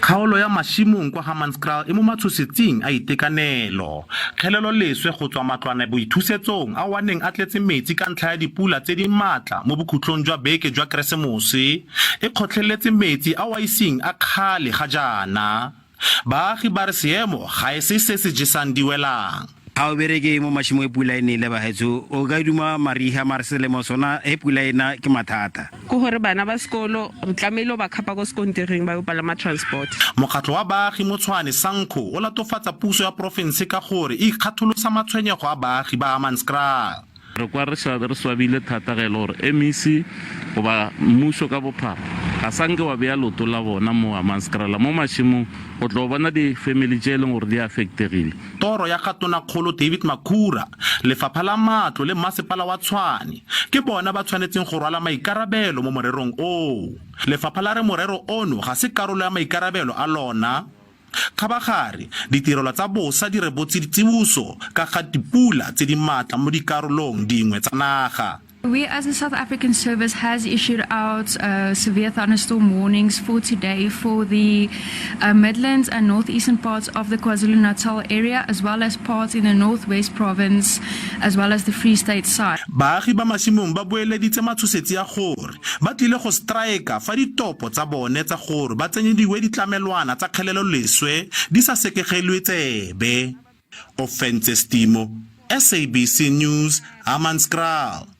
Kgaolo ya Mashimong kwa Hammanskraal e mo matshosetsing a itekanelo. Kgelelo leswe go tswa matlwana boithusetsong a waneng a tletse metsi ka ntlha ya dipula tse di maatla mo bokhutlong jwa beke jwa Keresemose e kgotlheletse metsi a wa iseng a kgale ga jaana. Baagi ba re seemo ga e se se jesang diwelang. Ha o bereke mo Mashimo e pula ene le bahetso o ka duma mariha marselemo sona e pula ena ke mathata go hore bana ba sekolo re tlamelo ba khapa go sekontereng ba palama transport. Mokgatlo wa baagi mo Tshwane Sanco o latofatsa puso ya province ka gore e ikgatholosa matshwenyego a baagi ba Hammanskraal. Re kwa re swabile thata ge le gore MEC goba mmuso ka bophara ga sanke wa bea loto la bona mo Hammanskraal mo Mashimong go tlo bona di-family tse e leng gore di affectegile. Toro ya Gatonakgolo David Makhura, Lefapha la Matlo le Mmasepala wa Tshwane ke bona ba tshwanetseng go rwala maikarabelo mo morerong o. Lefapha la re morero ono ga se karolo ya maikarabelo a lona. Khabagare ditirelo tsa bosa di rebotse ditsibuso ka ga dipula tse di maatla mo dikarolong dingwe tsa naga. We as the South African Service has issued out severe thunderstorm warnings for today for the Midlands and northeastern parts of the KwaZulu-Natal area, as well as parts in the Northwest Province, as well as the Free State side. Baagi ba Mashimong ba boeleditse matshosetsi ya gore ba tlile go strike fa ditopo tsa bone tsa gore ba tsenyediwe ditlamelwana tsa kgelelo leswe di sa sekegelwe tsebe. Offense Stimo, SABC News, Hammanskraal.